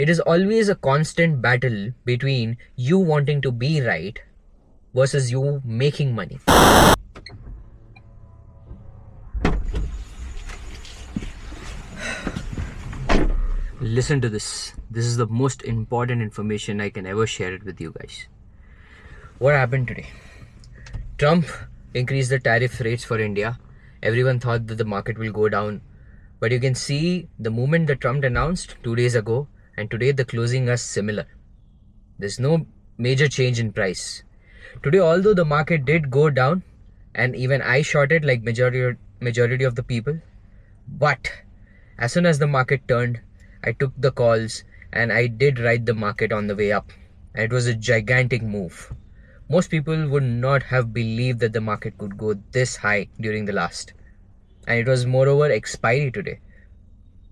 It is always a constant battle between you wanting to be right versus you making money. Listen to this. This is the most important information I can ever share it with you guys. What happened today? Trump increased the tariff rates for India. Everyone thought that the market will go down. But you can see the moment that Trump announced 2 days ago and today the closing are similar. There's no major change in price. Today, although the market did go down and even I shorted like majority of the people, but as soon as the market turned, I took the calls and I did ride the market on the way up. And it was a gigantic move. Most people would not have believed that the market could go this high during the last. And it was moreover expiry today.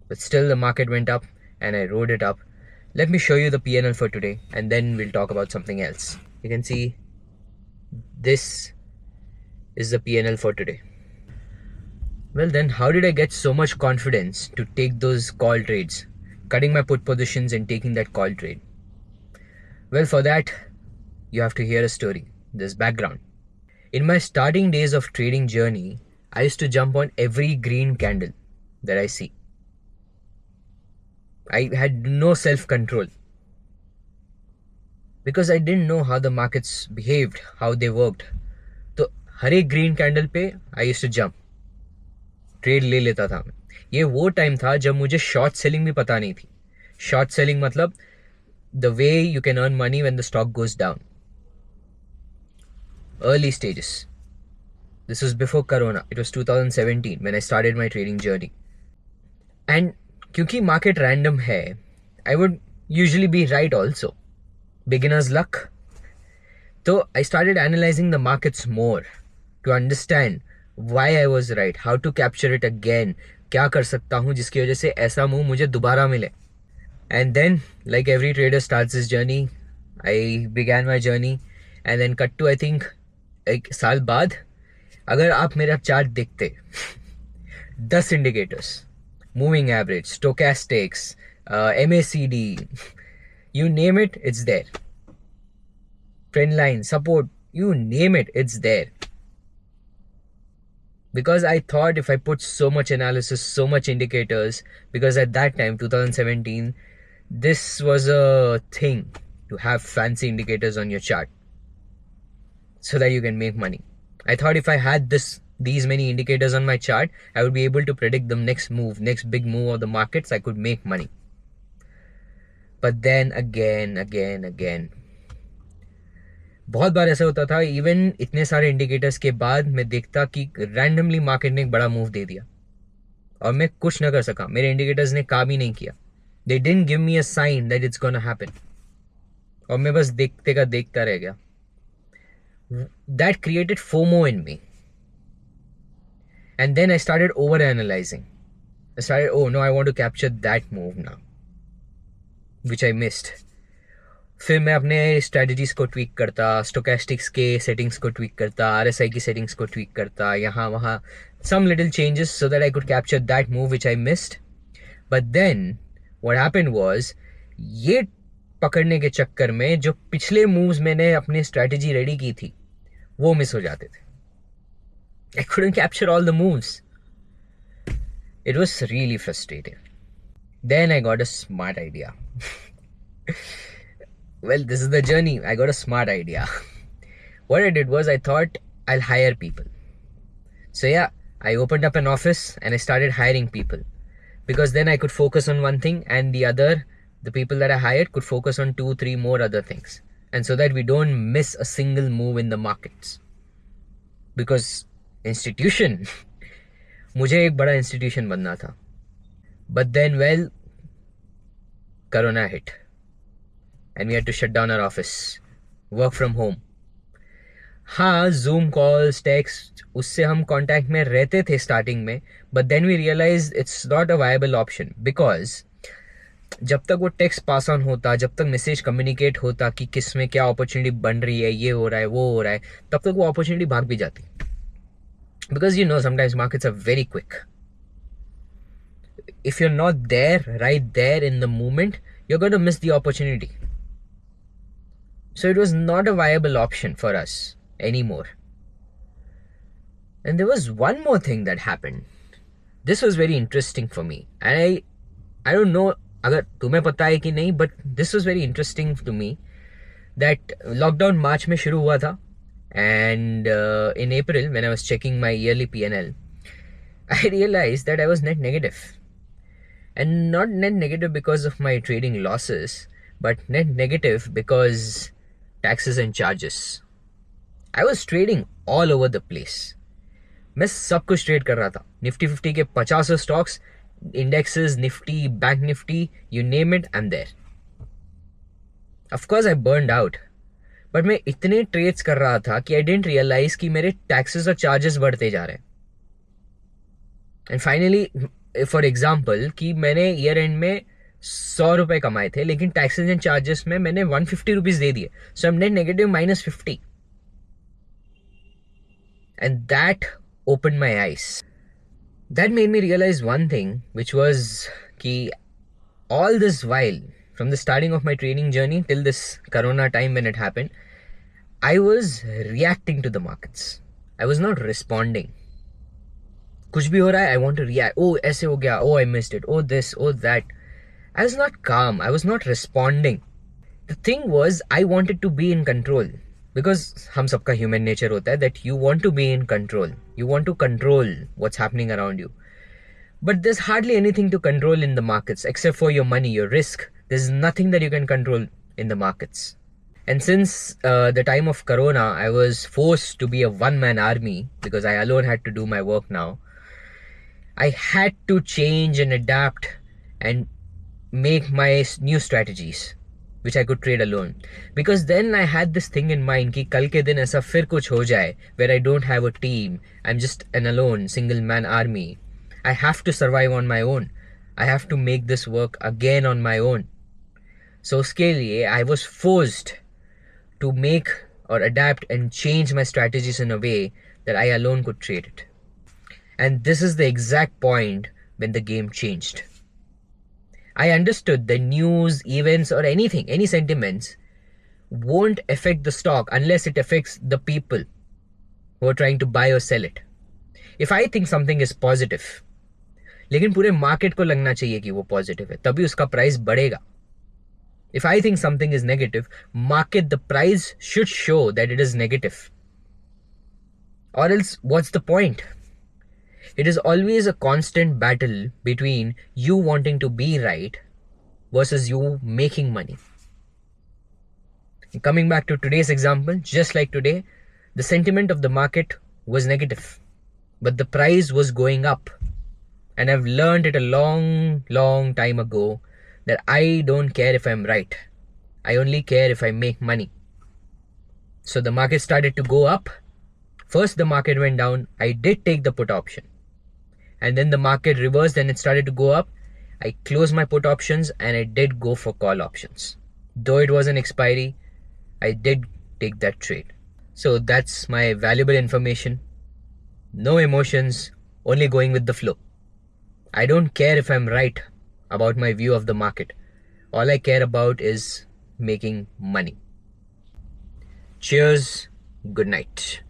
But still the market went up and I rode it up. Let me show you the PNL for today and then we'll talk about something else. You can see this is the PNL for today. Well then, how did I get so much confidence to take those call trades? Cutting my put positions and taking that call trade. Well, for that, you have to hear a story. This background. In my starting days of trading journey, I used to jump on every green candle that I see. I had no self-control because I didn't know how the markets behaved, how they worked. So, हर एक green candle पे I used to jump. Trade ले लेता था मैं. ये वो time था जब मुझे शॉर्ट सेलिंग भी पता नहीं थी. शॉर्ट सेलिंग मतलब the way you can earn money when the stock goes down. Early stages. This was before Corona. It was 2017 when I started my trading journey. And क्योंकि market random है, I would usually be right also. Beginner's luck. So I started analyzing the markets more to understand why I was right, how to capture it again, क्या कर सकता हूँ जिसकी वजह से ऐसा मूव मुझे दोबारा मिले. And then, like every trader starts his journey, I began my journey and then cut to I think एक साल बाद अगर आप मेरा चार्ट देखते 10 indicators, moving average, stochastics, MACD, you name it, it's there. Trend line, support, you name it, it's there. Because I thought if I put so much analysis, so much indicators, because at that time, 2017, this was a thing to have fancy indicators on your chart so that you can make money. I thought if I had these many indicators on my chart, I would be able to predict the next move, next big move of the markets, I could make money. But then again, बहुत बार ऐसा होता था. Even इतने सारे indicators के बाद मैं देखता कि रैंडमली मार्केट ने एक बड़ा मूव दे दिया और मैं कुछ ना कर सका. मेरे इंडिकेटर्स ने काम ही नहीं किया. They didn't give me a sign that it's gonna happen और मैं बस देखते का देखता रह गया. That created FOMO in me and then I started over analysing. I started oh no, I want to capture that move now which I missed. फिर मैं अपने स्ट्रेटजीज को ट्वीक करता, स्टोकेस्टिक्स के सेटिंग्स को ट्वीक करता, RSI की सेटिंग्स को ट्वीक करता, यहाँ वहाँ some little changes so that I could capture that move which I missed. But then what happened was ये पकड़ने के चक्कर में जो पिछले मूव्स मैंने अपनी स्ट्रेटजी रेडी की थी वो मिस हो जाते थे. I couldn't capture all the moves. It was really frustrating. Then I got a smart idea. Well, this is the journey. I got a smart idea. What I did was I thought I'll hire people. So yeah, I opened up an office and I started hiring people because then I could focus on one thing and the people that I hired could focus on 2-3 more other things. And so that we don't miss a single move in the markets. Because institution, मुझे एक बड़ा institution बनना था. But then, well, Corona hit. And we had to shut down our office, work from home. हाँ, Zoom calls, text, उससे हम contact में रहते थे starting में, but then we realized it's not a viable option because जब तक वो text pass on होता, जब तक message communicate होता कि किस में क्या opportunity बन रही है, ये हो रहा है, वो हो रहा है, तब तक वो opportunity भाग भी जाती. Because you know sometimes markets are very quick. If you're not there, right there in the moment, you're going to miss the opportunity. So it was not a viable option for us anymore. And there was one more thing that happened. This was very interesting for me. And I don't know अगर तुम्हें पता है कि नहीं, but this was very interesting to me that lockdown March में शुरू हुआ था, and in April when I was checking my yearly P&L, I realized that I was net negative. And not net negative because of my trading losses, but net negative because taxes and charges. I was trading all over the place. मैं सब कुछ trade कर रहा था. Nifty 50 के 50 stocks, indexes, Nifty, Bank Nifty, you name it, I'm there. Of course I burned out. But मैं इतने trades कर रहा था कि I didn't realize कि मेरे taxes और charges बढ़ते जा रहे हैं. And finally, for example, कि मैंने year end में 100 रुपए कमाए थे, लेकिन taxes and charges में मैंने 150 रुपीज दे दिए. So I'm net negative minus 50. And that opened my eyes. That made me realize one thing, which was कि all this while, from the starting of my training journey till this corona time when it happened, I was reacting to the markets. I was not responding. कुछ भी हो रहा है, I want to react. Oh, ऐसे हो गया. Oh, I missed it. Oh, this. Oh, that. I was not calm. I was not responding. The thing was, I wanted to be in control. Because हम सबका human nature होता है that you want to be in control. You want to control what's happening around you. But there's hardly anything to control in the markets except for your money, your risk. There's nothing that you can control in the markets. And since the time of Corona, I was forced to be a one-man army because I alone had to do my work now. I had to change and adapt and make my new strategies, which I could trade alone. Because then I had this thing in mind कि कल के दिन ऐसा फिर कुछ हो जाए where I don't have a team, I'm just an alone single man army. I have to survive on my own. I have to make this work again on my own. So उसके लिए I was forced to make or adapt and change my strategies in a way that I alone could trade it. And this is the exact point when the game changed. I understood the news, events, or anything, any sentiments won't affect the stock unless it affects the people who are trying to buy or sell it. If I think something is positive, लेकिन पूरे market को लगना चाहिए कि वो positive है, तभी उसका प्राइस बढ़ेगा. If I think something is negative, market, the price should show that it is negative. Or else, what's the point? It is always a constant battle between you wanting to be right versus you making money. Coming back to today's example, just like today, the sentiment of the market was negative, but the price was going up. And I've learned it a long time ago that I don't care if I'm right. I only care if I make money. So the market started to go up. First the market went down. I did take the put option. And then the market reversed and it started to go up. I closed my put options and I did go for call options. Though it was an expiry, I did take that trade. So that's my valuable information. No emotions, only going with the flow. I don't care if I'm right about my view of the market. All I care about is making money. Cheers. Good night.